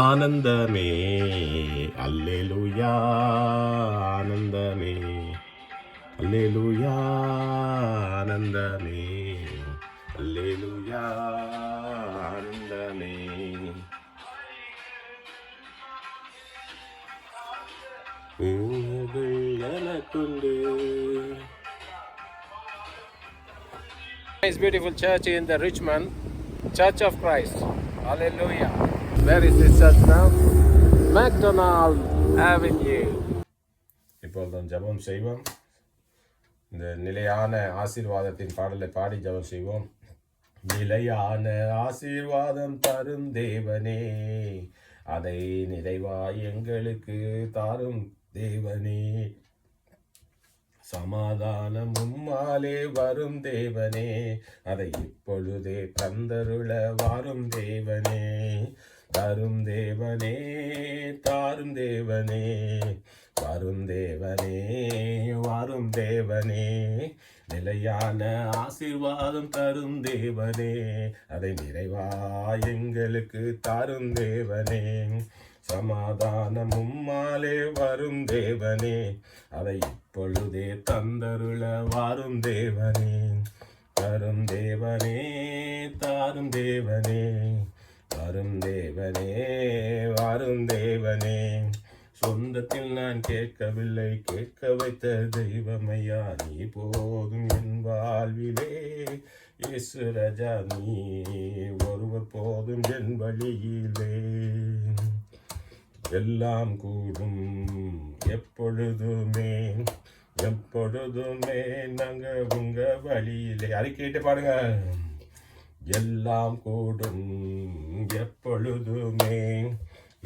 ஆனந்தமே அல்லேலூயா ஆனந்தமே அல்லேலூயா ஆனந்தமே அல்லேலூயா ஆனந்தமே எனக்குண்டு. Nice beautiful church in the Richmond Church of Christ. Hallelujah. Where is this church now? McDonald Avenue. இப்பொழுதும் ஜெபம் செய்வோம். இந்த நிலையான ஆசீர்வாதத்தின் பாடலை பாடி ஜெபம் செய்வோம். நிலையான ஆசீர்வாதம் தரும் தேவனே, அதை நிறைவாய் எங்களுக்கு தாரும் தேவனே. சமாதானம் உம்மாலே வரும் தேவனே, அதை இப்பொழுதே தந்தருள வாரும் தேவனே. தரும் தேவனே, தாரும் தேவனே, வரும் தேவனே, வரும் தேவனே. நிலையான ஆசீர்வாதம் தரும் தேவனே, அதை நிறைவாய் எங்களுக்கு தாரும் தேவனே. சமாதானம் உம்மாலே வரும் தேவனே, அதை இப்பொழுதே தந்தருள வாரும் தேவனே. தரும் தேவனே, தாரும் தேவனே, வரும் தேவனே, வாரும் தேவனே. சொந்தத்தில் நான் கேட்கவில்லை, கேட்க வைத்த தெய்வமையா நீ போதும் என் வாழ்விலே. இயேசு ராஜா நீ ஒருவர் போதும் என் வழியிலே. எல்லாம் கூடும் எப்பொழுதுமே, எப்பொழுதுமே நாங்க உங்க வழியிலே. அறிக்கையிட்டு பாடுங்க. எல்லாம் கூடும் எப்பொழுதுமே,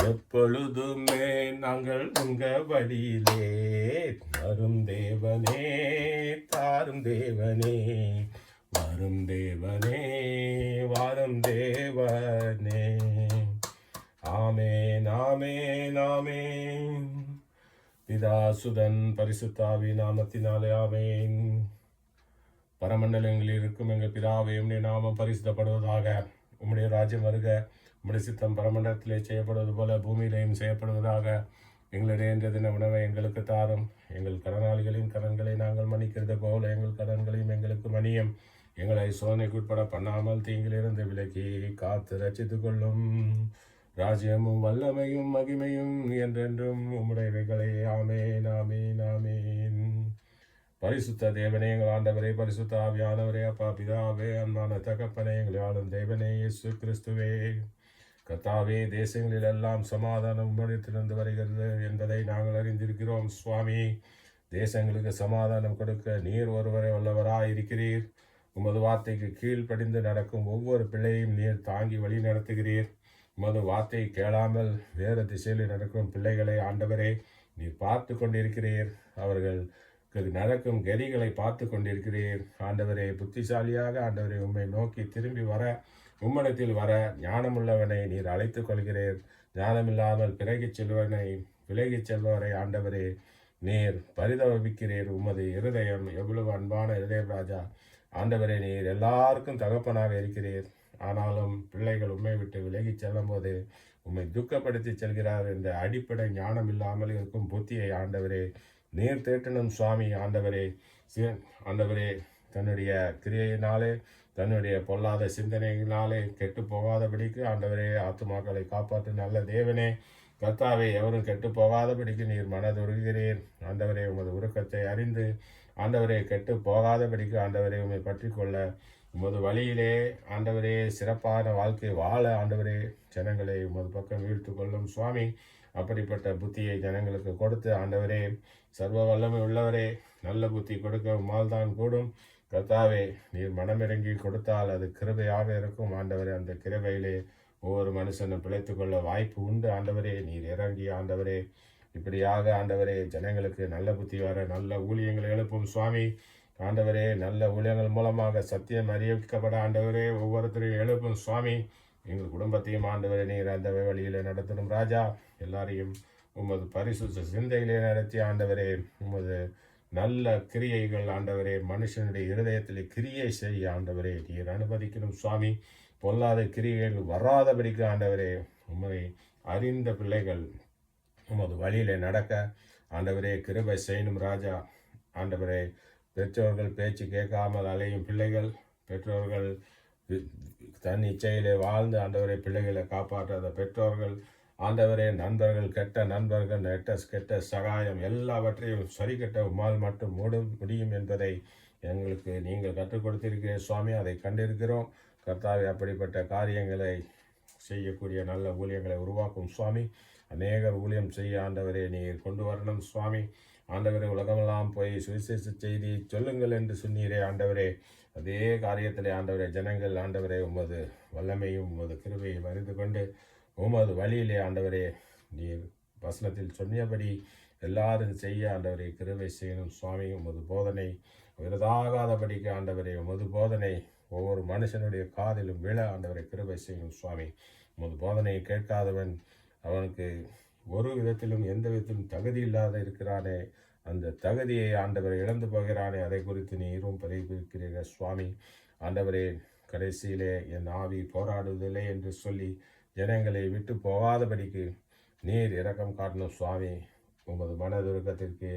எப்பொழுதுமே நாங்கள் உங்க வழியிலே. வரும் தேவனே, தாரும் தேவனே, வரும் தேவனே, வாரும் தேவனே. ஆமென், ஆமென், ஆமென். பிதாசுதன் பரிசுத்தாவி நாமத்தினாலே ஆமென். பரமண்டலங்களில் இருக்கும் எங்கள் பிதாவே, உம்முடைய நாமம் பரிசுத்தப்படுவதாக. உம்முடைய ராஜ்யம் வருக. உம்முடைய சித்தம் பரமண்டலத்திலே செய்யப்படுவது போல பூமியிலேயும் செய்யப்படுவதாக. எங்களுடைய இன்றைய தின உணவை எங்களுக்கு தாரும். எங்கள் கடனாளிகளின் கடன்களை நாங்கள் மன்னிக்கிறது போல எங்கள் கடன்களையும் எங்களுக்கு மன்னியும். எங்களை சோதனைக்குட்பட பண்ணாமல் தீங்கிலிருந்து விலக்கி காத்து ரட்சித்துக் கொள்ளும். ராஜ்யமும் வல்லமையும் மகிமையும் என்றென்றும் உம்முடையவைகளே. ஆமென், ஆமென், ஆமென். பரிசுத்த தேவனே, எங்கள் ஆண்டவரே, பரிசுத்த ஆவியானவரே, அப்பா பிதாவே, அன்பான தகப்பனே, எங்களை ஆளும் தேவனே இயேசு கிறிஸ்துவே. கர்த்தாவே, தேசங்களிலெல்லாம் சமாதானம் உம்மிடத்திலிருந்து வருகிறது என்பதை நாங்கள் அறிந்திருக்கிறோம். சுவாமி, தேசங்களுக்கு சமாதானம் கொடுக்க நீர் ஒருவரை வல்லவராய் இருக்கிறீர். உமது வார்த்தைக்கு கீழ்ப்படிந்து நடக்கும் ஒவ்வொரு பிள்ளையும் நீர் தாங்கி வழி நடத்துகிறீர். உமது வார்த்தை கேளாமல் வேறு திசையில் நடக்கும் பிள்ளைகளை ஆண்டவரே நீர் பார்த்து கொண்டிருக்கிறீர். அவர்களுக்கு நடக்கும் கதிகளை பார்த்து கொண்டிருக்கிறீர். ஆண்டவரே, புத்திசாலியாக ஆண்டவரை உம்மை நோக்கி திரும்பி வர, உம்மிடத்தில் வர ஞானமுள்ளவனை நீர் அழைத்துக் கொள்கிறீர். ஞானமில்லாமல் விலகிச் செல்பவரை ஆண்டவரே நீர் பரிதவிக்கிறீர். உமது இருதயம் எவ்வளவு அன்பான இருதயம் ராஜா. ஆண்டவரே, நீர் எல்லாருக்கும் தகப்பனாக இருக்கிறீர். ஆனாலும் பிள்ளைகள் உண்மை விட்டு விலகி செல்லும் போது உம்மை துக்கப்படுத்தி செல்கிறார் என்ற அடிப்படை ஞானம் இல்லாமல் இருக்கும் புத்தியை ஆண்டவரே நீர் தேட்டணும். சுவாமி, ஆண்டவரே ஆண்டவரே, தன்னுடைய கிரியையினாலே, தன்னுடைய பொல்லாத சிந்தனையினாலே கெட்டு போகாதபடிக்கு ஆண்டவரே ஆத்துமாக்களை காப்பாற்று நல்ல தேவனே. கர்த்தாவே, எவரும் கெட்டு போகாதபடிக்கு நீர் மனதுருகிறீர். ஆண்டவரே, உமது உருக்கத்தை அறிந்து ஆண்டவரே கெட்டு போகாதபடிக்கு ஆண்டவரே உம்மை பற்றி கொள்ள உமது வழியிலே ஆண்டவரே சிறப்பான வாழ்க்கை வாழ ஆண்டவரே ஜனங்களை உமது பக்கம் வீழ்த்து கொள்ளும். சுவாமி, அப்படிப்பட்ட புத்தியை ஜனங்களுக்கு கொடுத்து ஆண்டவரே சர்வ வல்லமை உள்ளவரே நல்ல புத்தி கொடுக்க உம்மால் தான் கூடும். கர்த்தாவே, நீர் மனமிறங்கி கொடுத்தால் அது கிருபையாக இருக்கும். ஆண்டவரே, அந்த கிருபையிலே ஒவ்வொரு மனுஷனும் பிழைத்து கொள்ள வாய்ப்பு உண்டு. ஆண்டவரே, நீர் இறங்கி ஆண்டவரே இப்படியாக ஆண்டவரே ஜனங்களுக்கு நல்ல புத்தி வர நல்ல ஊழியங்களை எழுப்பும். சுவாமி, ஆண்டவரே, நல்ல ஊழியங்கள் மூலமாக சத்தியம் அறிவிக்கப்பட ஆண்டவரே ஒவ்வொருத்தரையும் எழுப்பும். சுவாமி, எங்கள் குடும்பத்தையும் ஆண்டவரே நீர் அந்த வழியில் நடத்தணும் ராஜா. எல்லாரையும் உமது பரிசுத்த சிந்தையிலே நடத்தி ஆண்டவரே உமது நல்ல கிரியைகள் ஆண்டவரே மனுஷனுடைய இருதயத்தில் கிரியை செய்ய ஆண்டவரே நீர் அனுமதிக்கணும். சுவாமி, பொல்லாத கிரியைகள் வராதபடிக்கு ஆண்டவரே உண்மை அறிந்த பிள்ளைகள் உமது வழியிலே நடக்க ஆண்டவரே கிருபை செய்யணும் ராஜா. ஆண்டவரே, பெற்றோர்கள் பேச்சு கேட்காமல் அலையும் பிள்ளைகள், பெற்றோர்கள் தன் இச்சையிலே வாழ்ந்து ஆண்டவரே பிள்ளைகளை காப்பாற்றாத பெற்றோர்கள், ஆண்டவரே நண்பர்கள், கெட்ட நண்பர்கள், கெட்ட சகாயம் எல்லாவற்றையும் சரி கட்ட உம்மால் மட்டும் முடியும் என்பதை எங்களுக்கு நீங்கள் கற்றுக் கொடுத்திருக்கிறீர் சுவாமி. அதை கண்டிருக்கிறோம் கர்த்தாவே. அப்படிப்பட்ட காரியங்களை செய்யக்கூடிய நல்ல ஊழியங்களை உருவாக்கும் சுவாமி. அநேகர் ஊழியம் செய்ய ஆண்டவரே நீர் கொண்டு வரணும் சுவாமி. ஆண்டவரே, உலகமெல்லாம் போய் சுவிசேஷ செய்தி சொல்லுங்கள் என்று சொன்னீரே ஆண்டவரே. அதே காரியத்திலே ஆண்டவரே ஜனங்கள் ஆண்டவரே உமது வல்லமையும் உமது கிருபையும் அறிந்து கொண்டு உமது வழியிலே ஆண்டவரே நீர் வசனத்தில் சொன்னபடி எல்லாரும் செய்ய ஆண்டவரே கிருபை செய்யணும் சுவாமி. உமது போதனை விரதாகாதபடிக்கு ஆண்டவரே உமது போதனை ஒவ்வொரு மனுஷனுடைய காதிலும் விழ ஆண்டவரை கிருபை செய்யணும் சுவாமி. உமது போதனையை கேட்காதவன் அவனுக்கு ஒரு விதத்திலும் எந்த விதத்திலும் தகுதி இல்லாத இருக்கிறானே, அந்த தகுதியை ஆண்டவரை இழந்து போகிறானே, அதை குறித்து நீரும் பரிகரிக்கிறீர்கள் சுவாமி. ஆண்டவரே, கடைசியிலே என் ஆவி போராடுவதில்லை என்று சொல்லி ஜனங்களை விட்டு போகாதபடிக்கு நீர் இரக்கம் காட்டணும் சுவாமி. உமது மனதுருக்கத்திற்கு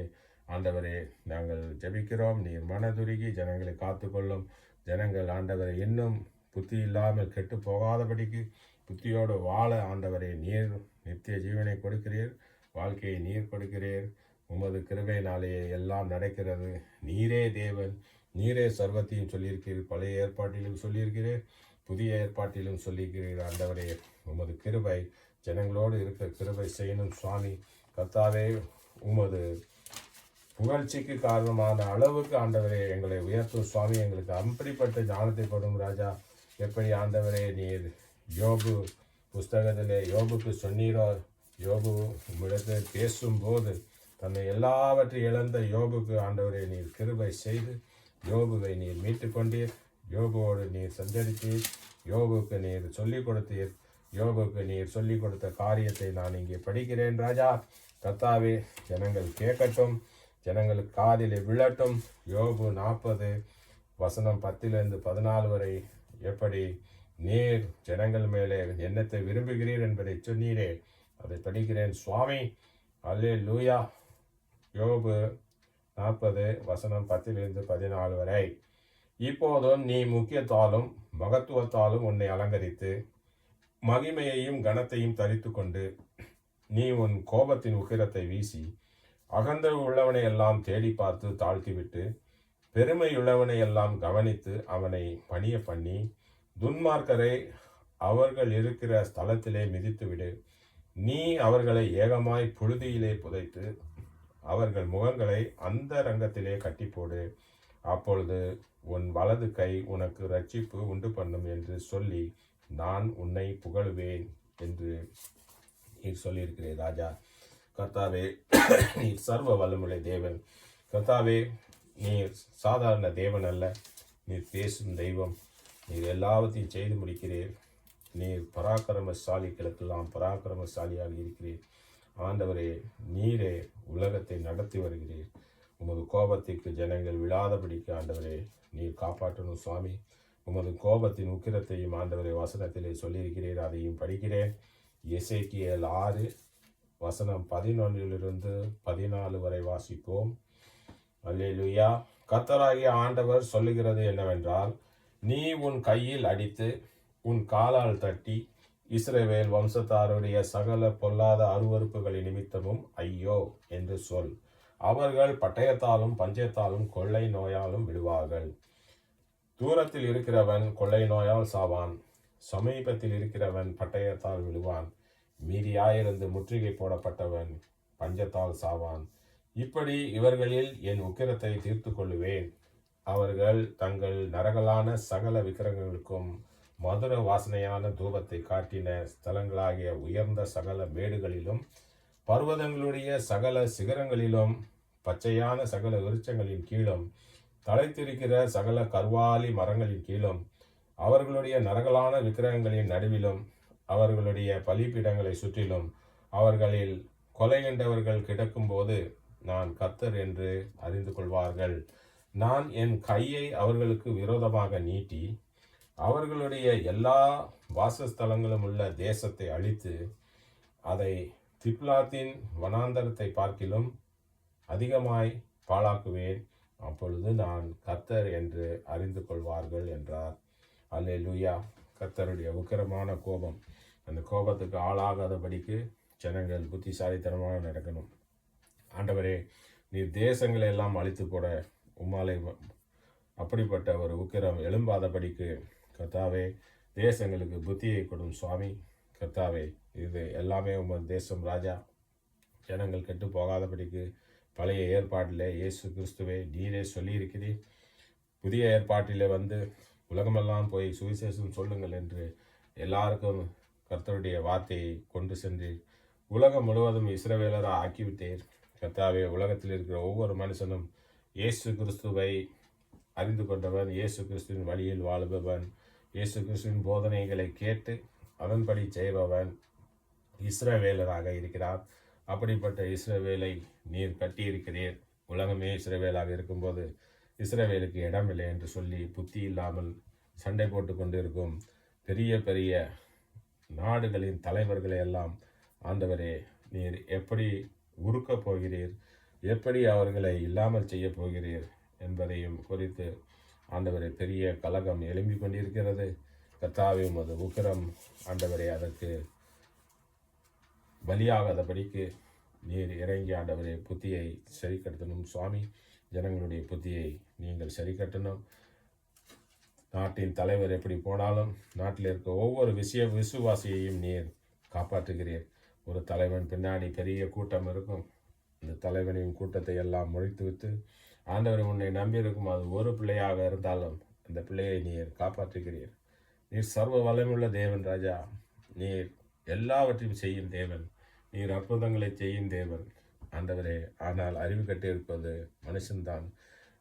ஆண்டவரே நாங்கள் ஜெபிக்கிறோம். நீர் மனதுருகி ஜனங்களை காத்துக்கொள்ளும். ஜனங்கள் ஆண்டவரை இன்னும் புத்தி இல்லாமல் கெட்டு போகாதபடிக்கு புத்தியோடு வாழ ஆண்டவரை நீர் நித்திய ஜீவனை கொடுக்கிறீர், வாழ்க்கையை நீர் கொடுக்கிறீர். உமது கிருபையினாலேயே எல்லாம் நடக்கிறது. நீரே தேவன், நீரே சர்வத்தையும் சொல்லியிருக்கிறீர். பழைய ஏற்பாட்டிலும் சொல்லியிருக்கிறீர், புதிய ஏற்பாட்டிலும் சொல்லியிருக்கிறீர். ஆண்டவரே, உமது கிருபை ஜனங்களோடு இருக்க கிருபை செய்யணும் சுவாமி. கர்த்தாவே, உமது புகழ்ச்சிக்கு காரணமான அளவுக்கு ஆண்டவரே எங்களை உயர்த்தும் சுவாமி. எங்களுக்கு அப்படிப்பட்ட ஞானத்தை கொடும் ராஜா. எப்படி ஆண்டவரே நீர் யோபு புஸ்தகத்திலே யோபுக்கு சொன்னீரோ, யோபு உம்மிடத்தில் பேசும்போது தன்னை எல்லாவற்றையும் இழந்த யோபுக்கு ஆண்டவரே நீர் கிருபை செய்து யோபுவை நீர் மீட்டு கொண்டீர். யோபுவோடு நீர் சஞ்சரித்தீர். யோபுக்கு நீர் சொல்லிக் கொடுத்தீர். யோபுக்கு நீர் சொல்லிக் கொடுத்த காரியத்தை நான் இங்கே படிக்கிறேன் ராஜா. கர்த்தாவே, ஜனங்கள் கேட்கட்டும், ஜனங்களுக்கு காதிலே விழட்டும். யோபு 40 வசனம் 10-14 வரை எப்படி நீர் ஜனங்கள் மேலே எண்ணத்தை விரும்புகிறீர் என்பதை சொன்னீரே, அதை படிக்கிறேன் சுவாமி. அல்லேலூயா. யோபு 40 வசனம் 10-14 வரை. இப்போதும் நீ முக்கியத்தாலும் மகத்துவத்தாலும் உன்னை அலங்கரித்து மகிமையையும் கனத்தையும் தரித்து கொண்டு நீ உன் கோபத்தின் உக்கிரத்தை வீசி அகந்த உள்ளவனை எல்லாம் தேடி பார்த்து தாழ்த்திவிட்டு பெருமையுள்ளவனை எல்லாம் கவனித்து அவனை பணிய பண்ணி துன்மார்க்கரை அவர்கள் இருக்கிற ஸ்தலத்திலே மிதித்துவிடு. நீ அவர்களை ஏகமாய் புழுதியிலே புதைத்து அவர்கள் முகங்களை அந்த ரங்கத்திலே கட்டி போடு. அப்பொழுது உன் வலது கை உனக்கு ரட்சிப்பு உண்டு பண்ணும் என்று சொல்லி நான் உன்னை புகழுவேன் என்று நீர் சொல்லியிருக்கிறேன் ராஜா. கர்த்தாவே, நீர் சர்வ வல்லமுள்ள தேவன். கர்த்தாவே, நீர் சாதாரண தேவன் அல்ல, நீர் பேசும் தெய்வம். நீர் எல்லாவற்றையும் செய்து முடிக்கிறீர். நீர் பராக்கிரமசாலிகளுக்கெல்லாம் பராக்கிரமசாலியாக இருக்கிறீர். ஆண்டவரே, நீரே உலகத்தை நடத்தி வருகிறீர். உமது கோபத்திற்கு ஜனங்கள் விழாதபடிக்கு ஆண்டவரே நீர் காப்பாற்றணும் சுவாமி. உமது கோபத்தின் உக்கிரத்தையும் ஆண்டவரே வசனத்திலே சொல்லியிருக்கிறீர், அதையும் படிக்கிறேன். எசேக்கியேல் 6 வசனம் 11-14 வரை வாசிப்போம். அல்லேலூயா. கர்த்தராகிய ஆண்டவர் சொல்லுகிறது என்னவென்றால், நீ உன் கையில் அடித்து உன் காலால் தட்டி இஸ்ரவேல் வம்சத்தாருடைய சகல பொல்லாத அருவருப்புகளின் நிமித்தமும் ஐயோ என்று சொல். அவர்கள் பட்டயத்தாலும் பஞ்சத்தாலும் கொள்ளை நோயாலும் விழுவார்கள். தூரத்தில் இருக்கிறவன் கொள்ளை நோயால் சாவான், சமீபத்தில் இருக்கிறவன் பட்டயத்தால் விழுவான். மீதியாயிருந்து முற்றுகை போடப்பட்டவன் பஞ்சத்தால் சாவான். இப்படி இவர்களில் என் உக்கிரத்தை தீர்த்து கொள்ளுவேன். அவர்கள் தங்கள் நரகலான சகல விக்கிரகங்களுக்கும் மதுர வாசனையான தூபத்தை காட்டின ஸ்தலங்களாகிய உயர்ந்த சகல மேடுகளிலும் பர்வதங்களுடைய சகல சிகரங்களிலும் பச்சையான சகல விருட்சங்களின் கீழும் தழைத்திருக்கிற சகல கர்வாலி மரங்களின் கீழும் அவர்களுடைய நரகலான விக்கிரகங்களின் நடுவிலும் அவர்களுடைய பலிபீடங்களை சுற்றிலும் அவர்களில் கொலையுண்டவர்கள் கிடக்கும்போது நான் கர்த்தர் என்று அறிந்து கொள்வார்கள். நான் என் கையை அவர்களுக்கு விரோதமாக நீட்டி அவர்களுடைய எல்லா வாசஸ்தலங்களும் உள்ள தேசத்தை அழித்து அதை திப்லாத்தின் வனாந்தரத்தை பார்க்கிலும் அதிகமாய் பாழாக்குவேன், அப்பொழுது நான் கர்த்தர் என்று அறிந்து கொள்வார்கள் என்றார். அல்லேலூயா. கர்த்தருடைய உக்கிரமான கோபம், அந்த கோபத்துக்கு ஆளாகாதபடிக்கு ஜனங்கள் புத்திசாலித்தனமாக நடக்கணும். ஆண்டவரே, நீர் தேசங்களை எல்லாம் அழித்து போட உம்மாலை அப்படிப்பட்ட ஒரு உக்கிரம் எழும்பாதபடிக்கு கர்த்தாவே தேசங்களுக்கு புத்தியை கொடும் சுவாமி. கர்த்தாவே, இது எல்லாமே உமது தேசம் ராஜா. ஜனங்கள் கெட்டு போகாதபடிக்கு பழைய ஏற்பாட்டிலே இயேசு கிறிஸ்துவே நீரே சொல்லியிருக்கிறீர். புதிய ஏற்பாட்டிலே வந்து உலகமெல்லாம் போய் சுவிசேஷம் சொல்லுங்கள் என்று எல்லாருக்கும் கர்த்தருடைய வார்த்தையை கொண்டு சென்று உலகம் முழுவதும் இஸ்ரவேலராக ஆக்கிவிட்டீர். கர்த்தாவே, உலகத்தில் இருக்கிற ஒவ்வொரு மனுஷனும் இயேசு கிறிஸ்துவை அறிந்து கொண்டவன், இயேசு கிறிஸ்துவின் வழியில் வாழுபவன், இயேசு கிறிஸ்துவின் போதனைகளை கேட்டு அதன்படி செய்பவன் இஸ்ரவேலராக இருக்கிறார். அப்படிப்பட்ட இஸ்ரவேலை நீர் கட்டியிருக்கிறீர். உலகமே இஸ்ரவேலாக இருக்கும்போது இஸ்ரவேலுக்கு இடமில்லை என்று சொல்லி புத்தி இல்லாமல் சண்டை போட்டு கொண்டிருக்கும் பெரிய பெரிய நாடுகளின் தலைவர்களை எல்லாம் ஆண்டவரே நீர் எப்படி உருக்கப் போகிறீர், எப்படி அவர்களை இல்லாமல் செய்ய போகிறீர் என்பதையும் குறித்து ஆண்டவரே பெரிய கலகம் எழும்பிக் கொண்டிருக்கிறது. கர்த்தாவே, உமது உக்கிரம் ஆண்டவரே அதற்கு பலியாகாதபடிக்கு நீர் இறங்கி ஆண்டவரே புத்தியை சரி கட்டணும் சுவாமி. ஜனங்களுடைய புத்தியை நீங்கள் சரி கட்டணும். நாட்டின் தலைவர் எப்படி போனாலும் நாட்டில் இருக்க ஒவ்வொரு விசுவாசியையும் நீர் காப்பாற்றுகிறீர். ஒரு தலைவன் பின்னாடி பெரிய கூட்டம் இருக்கும். இந்த தலைவனின் கூட்டத்தை எல்லாம் முழித்து விட்டு ஆண்டவர் உன்னை நம்பியிருக்கும் அது ஒரு பிள்ளையாக இருந்தாலும் அந்த பிள்ளையை நீர் காப்பாற்றுகிறீர். நீர் சர்வ வல்லமையுள்ள தேவன் ராஜா. நீர் எல்லாவற்றையும் செய்யும் தேவன். நீர் அற்புதங்களை செய்யும் தேவன் ஆண்டவரே. ஆனால் அறிவு கட்டி இருப்பது மனுஷன்தான்.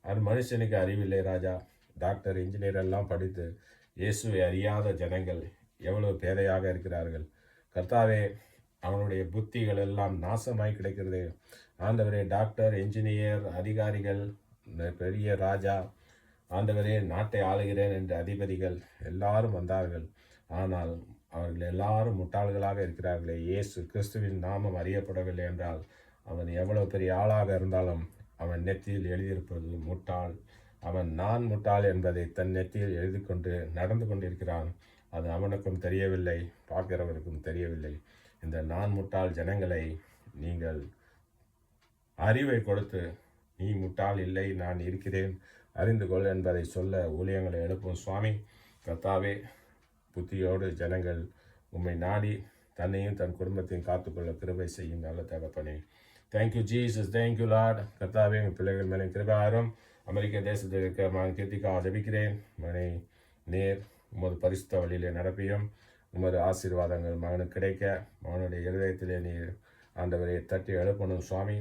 அது மனுஷனுக்கு அறிவில்லை ராஜா. டாக்டர், இன்ஜினியர் எல்லாம் படித்து இயேசுவை அறியாத ஜனங்கள் எவ்வளவு பேதையாக இருக்கிறார்கள். கர்த்தாவே, அவனுடைய புத்திகள் எல்லாம் நாசமாய் கிடைக்கிறது ஆண்டவரே. டாக்டர், இன்ஜினியர், அதிகாரிகள், பெரிய ராஜா ஆண்டவரே, நாட்டை ஆளுகிறேன் என்ற அதிபதிகள் எல்லாரும் வந்தார்கள். ஆனால் அவர்கள் எல்லாரும் முட்டாள்களாக இருக்கிறார்களே. இயேசு கிறிஸ்துவின் நாமம் அறியப்படவில்லை என்றால் அவன் எவ்வளவு பெரிய ஆளாக இருந்தாலும் அவன் நெத்தியில் எழுதியிருப்பது முட்டாள். அவன் நான் முட்டாள் என்பதை தன் நெத்தியில் எழுதி கொண்டு நடந்து கொண்டிருக்கிறான். அது அவனுக்கும் தெரியவில்லை, பார்க்கிறவருக்கும் தெரியவில்லை. இந்த நான் முட்டாள் ஜனங்களை நீங்கள் அறிவை கொடுத்து நீ முட்டாள் இல்லை, நான் இருக்கிறேன், அறிந்து கொள் என்பதை சொல்ல ஊழியங்களை எழுப்பும் சுவாமி. கர்த்தாவே, புத்தியோடு ஜனங்கள் உம்மை நாடி தன்னையும் தன் குடும்பத்தையும் காத்துக்கொள்ள கிருபை செய்யும் நல்ல தகப்பனே. Thank you Jesus, thank you Lord. கர்த்தாவே, எங்கள் பிள்ளைகள் மேலே கிருபாரும் அமெரிக்க தேசத்தில் இருக்க மகன் கீர்த்திக்கா ஜபிக்கிறேன். மகனை நேர் உமது பரிசுத்த வழியிலே நடப்பியும் உமது ஆசீர்வாதங்கள் மகனுக்கு கிடைக்க மகனுடைய இருதயத்திலே நீர் ஆண்டவரை தட்டி எழுப்பணும் சுவாமி.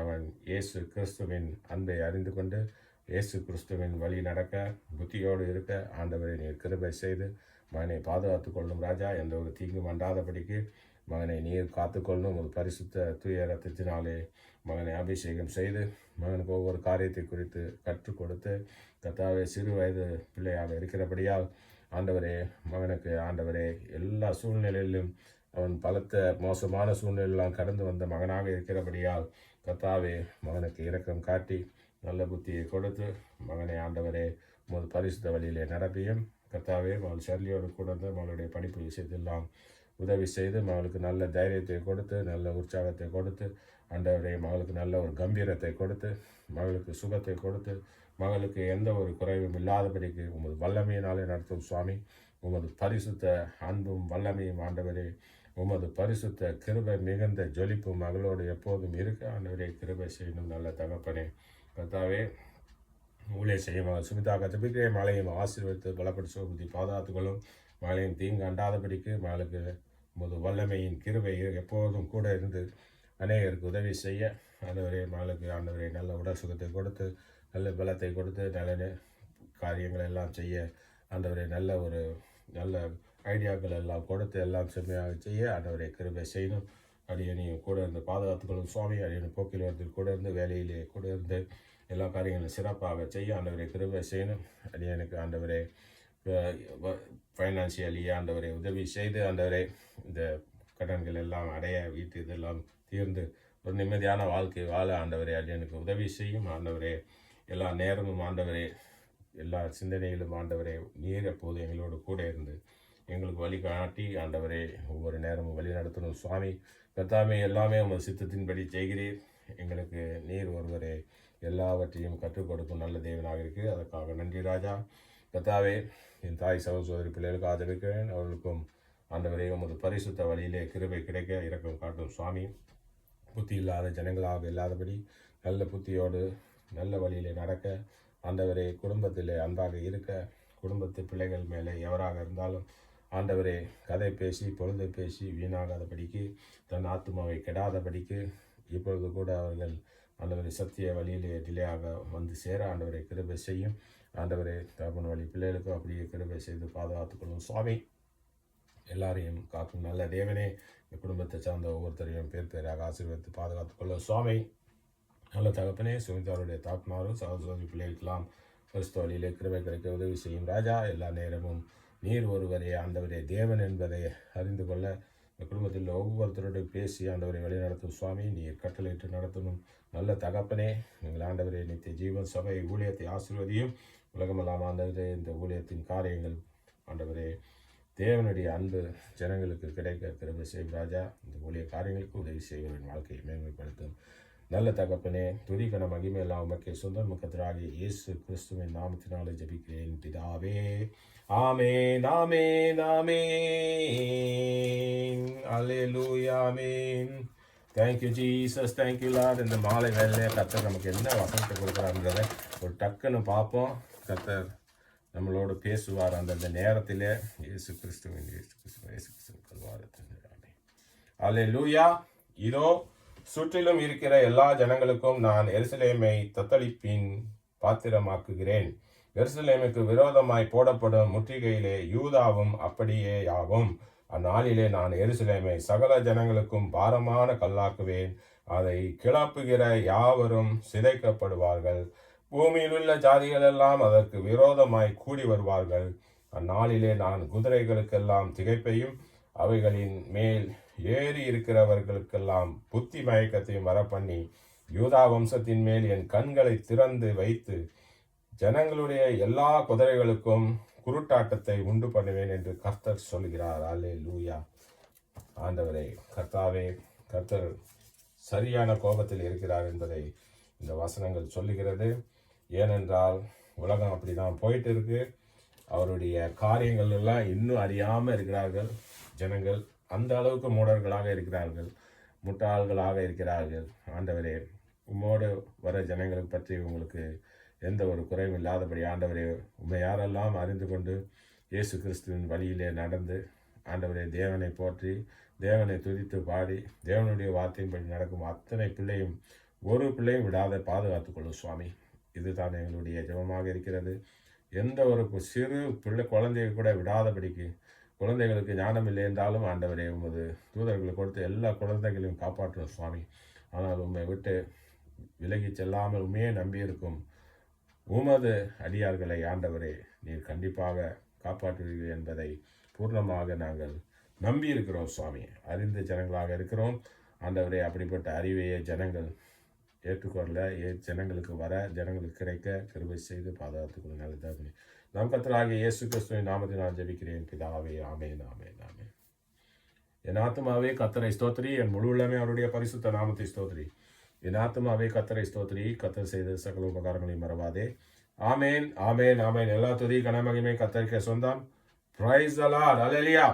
அவன் இயேசு கிறிஸ்துவின் அன்பை அறிந்து கொண்டு இயேசு கிறிஸ்துவின் வழி நடக்க புத்தியோடு இருக்க ஆண்டவரை நீர் கிருபை செய்து மகனை பாதுகாத்து கொள்ளும் ராஜா. எந்த ஒரு தீங்கும் அண்டாதபடிக்கு மகனை நீர் காத்துக்கொள்ளும். ஒரு பரிசுத்த தூய ரத்தத்தினாலே மகனை அபிஷேகம் செய்து மகனுக்கு ஒவ்வொரு காரியத்தை குறித்து கற்றுக் கொடுத்து கர்த்தாவே, சிறு வயது பிள்ளையாக இருக்கிறபடியால் ஆண்டவரே மகனுக்கு ஆண்டவரே எல்லா சூழ்நிலையிலும் அவன் பலத்த மோசமான சூழ்நிலையெல்லாம் கடந்து வந்த மகனாக இருக்கிறபடியால் கர்த்தாவே மகனுக்கு இரக்கம் காட்டி நல்ல புத்தியை கொடுத்து மகனை ஆண்டவரே உமது பரிசுத்த வழியிலே நடப்பியும் கர்த்தாவே மகள் ஷர்லியோடு கூட வந்து மகளுடைய படிப்பு விஷயத்தெல்லாம் உதவி செய்து மகளுக்கு நல்ல தைரியத்தை கொடுத்து நல்ல உற்சாகத்தை கொடுத்து ஆண்டவரே மகளுக்கு நல்ல ஒரு கம்பீரத்தை கொடுத்து மகளுக்கு சுகத்தை கொடுத்து மகளுக்கு எந்த ஒரு குறைவும் இல்லாதபடிக்கு உமது வல்லமையினாலே நடத்தும் சுவாமி. உமது பரிசுத்த அன்பும் வல்லமையும் ஆண்டவரே, உமது பரிசுத்த கிருபை மிகுந்த ஜொலிப்பும் மகளோடு எப்போதும் இருக்க ஆண்டவரே கிருபை செய்யணும் நல்ல தகப்பனே. கர்த்தாவே, ஊழிய செய்ய மகள் சுமிதா கஜபிக்கிற மழையும் ஆசீர்வதித்து பலப்படி சுகபுத்தி பாதுகாத்துகளும் மழையும் தீங்கு அண்டாதபடிக்கு மகளுக்கு உமது வல்லமையின் கிருபை எப்போதும் கூட இருந்து அநேகருக்கு உதவி செய்ய ஆண்டவரே மகளுக்கு ஆண்டவரே நல்ல உடல் சுகத்தை கொடுத்து நல்ல பலத்தை கொடுத்து நல்ல காரியங்கள் எல்லாம் செய்ய ஆண்டவரே நல்ல ஐடியாக்கள் எல்லாம் கொடுத்து எல்லாம் செம்மையாக செய்ய ஆண்டவரை கிருபை செய்யணும். அடியனையும் கூட இருந்து பாதுகாத்துக்கொள்ளும் சுவாமி. அடியனை போக்கில் வரத்தில் கூட இருந்து வேலையிலே கூட இருந்து எல்லா காரியங்களும் சிறப்பாக செய்ய ஆண்டவரை கிருபை செய்யணும். அடியனுக்கு ஆண்டவரே ஃபைனான்சியலி ஆண்டவரை உதவி செய்து ஆண்டவரை இந்த கடன்கள் எல்லாம் அடைய, வீட்டு இதெல்லாம் தீர்ந்து ஒரு நிம்மதியான வாழ்க்கை வாழ ஆண்டவரே எனக்கு உதவி செய்யும் ஆண்டவரே. எல்லா நேரமும் ஆண்டவரே, எல்லா சிந்தனையிலும் ஆண்டவரே, நீர் எப்போது எங்களோடு கூட இருந்து எங்களுக்கு வழிகாட்டி ஆண்டவரே ஒவ்வொரு நேரமும் வழி நடத்தணும் சுவாமி. கர்த்தாவே, எல்லாமே உங்கள் சித்தத்தின்படி செய்கிறீர். எங்களுக்கு நீர் ஒருவரே எல்லாவற்றையும் கற்றுக் கொடுக்கும் நல்ல தேவனாக இருக்குது. அதற்காக நன்றி ராஜா. கர்த்தாவே, என் தாய் சகோதரி பிள்ளைகளுக்கு ஆதரிக்கிறேன். அவர்களுக்கும் ஆண்டவரே உமது பரிசுத்த வழியிலே கிருபை கிடைக்க இரக்கம் காட்டும் சுவாமி. புத்தி இல்லாத ஜனங்களாக இல்லாதபடி நல்ல புத்தியோடு நல்ல வழியிலே நடக்க ஆண்டவரே, குடும்பத்திலே அன்பாக இருக்க, குடும்பத்து பிள்ளைகள் மேலே எவராக இருந்தாலும் ஆண்டவரே கதை பேசி பொழுதை பேசி வீணாகாதபடிக்கு, தன் ஆத்மாவை கெடாதபடிக்கு இப்பொழுது கூட அவர்கள் ஆண்டவரை சத்திய வழியிலே டிலேயாக வந்து சேர ஆண்டவரை கிருபை செய்யும். ஆண்டவரே, தகப்பன் வழி பிள்ளைகளுக்கும் அப்படியே கிருபை செய்து பாதுகாத்துக்கொள்ளும் சுவாமி. எல்லாரையும் காக்கும் நல்ல தேவனே, இந்த குடும்பத்தை சார்ந்த ஒவ்வொருத்தரையும் பேர் பேராக ஆசீர்வதித்து பாதுகாத்துக்கொள்ளும் சுவாமி. நல்ல தகப்பனே, சுமிதாருடைய தாக்குனாரும் சகோதரி பிள்ளைகளுக்கெல்லாம் கிறிஸ்துவ வழியிலே கிருபை கிடைக்க உதவி செய்யும் ராஜா. எல்லா நேரமும் நீர் ஒருவரே ஆண்டவரே தேவன் என்பதை அறிந்து கொள்ள இந்த குடும்பத்தில் ஒவ்வொருத்தரோடு பேசி ஆண்டவரை வழிநடத்தும் சுவாமி. நீர் கட்டளையிட்டு நடத்தணும் நல்ல தகப்பனே. எங்கள் ஆண்டவரே, நித்திய ஜீவன் சபை ஊழியத்தை ஆசீர்வதியும். உலகமெல்லாம் ஆண்டவரே, இந்த ஊழியத்தின் காரியங்கள் ஆண்டவரே தேவனுடைய அன்பு ஜனங்களுக்கு கிடைக்க கிருபை செய்யும் ராஜா. இந்த ஊழிய காரியங்களுக்கு உதவி செய்வரின் வாழ்க்கையை மேன்மைப்படுத்தும் நல்ல தகப்பனே. துதிக்கன மகிமை எல்லாம் உமக்கே சொந்தம். முகத்திராகிய இயேசு கிறிஸ்துவின் நாமத்தினாலே ஜெபிக்கிறேன் பிதாவே. ஆமென், ஆமென், ஆமென். அல்லேலூயா, ஆமென். Thank you Jesus, thank you Lord. இந்த மாலை வேலையை கர்த்தர் நமக்கு என்ன வசனத்தை கொடுக்குறான்றதை ஒரு டக்குன்னு பார்ப்போம். கர்த்தர் நம்மளோடு பேசுவார் அந்தந்த நேரத்திலே. இயேசு கிறிஸ்துவின் கல்வாரத்தின் அல்லேலூயா. இதோ சுற்றிலும் இருக்கிற எல்லா ஜனங்களுக்கும் நான் எருசலேமை தத்தளிப்பின் பாத்திரமாக்குகிறேன். எருசலேமுக்கு விரோதமாய் போடப்படும் முற்றுகையிலே யூதாவும் அப்படியேயாகும். அந்நாளிலே நான் எருசலேமை சகல ஜனங்களுக்கும் பாரமான கல்லாக்குவேன். அதை கிளப்புகிற யாவரும் சிதைக்கப்படுவார்கள். பூமியில் உள்ள ஜாதிகளெல்லாம் அதற்கு விரோதமாய் கூடி வருவார்கள். அந்நாளிலே நான் குதிரைகளுக்கெல்லாம் திகைப்பையும் அவைகளின் மேல் ஏறி இருக்கிறவர்களுக்கெல்லாம் புத்தி மயக்கத்தையும் வரப்பண்ணி யூதா வம்சத்தின் மேல் என் கண்களை திறந்து வைத்து ஜனங்களுடைய எல்லா குதிரைகளுக்கும் குருட்டாட்டத்தை உண்டு பண்ணுவேன் என்று கர்த்தர் சொல்கிறார். அல்லேலூயா. ஆண்டவரே, கர்த்தாவே, கர்த்தர் சரியான கோபத்தில் இருக்கிறார் என்பதை இந்த வசனங்கள் சொல்லுகிறது. ஏனென்றால் உலகம் அப்படி தான் போயிட்டு இருக்கு. அவருடைய காரியங்கள் எல்லாம் இன்னும் அறியாமல் இருக்கிறார்கள் ஜனங்கள். அந்த அளவுக்கு மூடர்களாக இருக்கிறார்கள், முட்டாள்களாக இருக்கிறார்கள். ஆண்டவரே, உம்மோடு வர ஜனங்களுக்கு பற்றி உங்களுக்கு எந்த ஒரு குறையும் இல்லாதபடி ஆண்டவரே, உம்மை யாரெல்லாம் அறிந்து கொண்டு இயேசு கிறிஸ்துவின் வழியிலே நடந்து ஆண்டவரே தேவனை போற்றி தேவனை துதித்து பாடி தேவனுடைய வார்த்தையின்படி நடக்கும் அத்தனை பிள்ளையும் ஒரு பிள்ளையும் விடாத பாதுகாத்துக்கொள்ளும் சுவாமி. இதுதான் எங்களுடைய ஜெபமாக இருக்கிறது. எந்த ஒரு சிறு பிள்ளை குழந்தையை கூட விடாதபடிக்கு, குழந்தைகளுக்கு ஞானம் இல்லை என்றாலும் ஆண்டவரே உமது தூதர்களை கொடுத்து எல்லா குழந்தைகளையும் காப்பாற்றணும் சுவாமி. ஆனால் உம்மை விட்டு விலகி செல்லாமல் உண்மையே நம்பியிருக்கும் உமது அடியார்களை ஆண்டவரே நீர் கண்டிப்பாக காப்பாற்றுவீர்கள் என்பதை பூர்ணமாக நாங்கள் நம்பி இருக்கிறோம் சுவாமி. அறிந்த ஜனங்களாக இருக்கிறோம் ஆண்டவரே. அப்படிப்பட்ட அறிவையே ஜனங்கள் ஏற்றுக்கொள்ள, ஜனங்களுக்கு வர, ஜனங்களுக்கு கிடைக்க கிருபை செய்து பாதுகாத்துக்கொள்ள நல்லதாக நம் கர்த்தராகிய இயேசு கிறிஸ்துவின் நாமத்தினால் ஜெபிக்கிறேன் பிதாவே. ஆமென், ஆமென், ஆமென். என் ஆத்துமாவே கர்த்தரை ஸ்தோத்திரி, என் முழு உள்ளமே அவருடைய பரிசுத்த நாமத்தை ஸ்தோத்திரி. என் ஆத்துமாவே கர்த்தரை ஸ்தோத்திரி, கர்த்தர் செய்த சகல உபகாரங்களையும் மறவாதே. ஆமென், ஆமென், ஆமென். எல்லா துதி கனமகிமை கர்த்தருக்கே சொந்தம். Praise the Lord. அல்லேலூயா.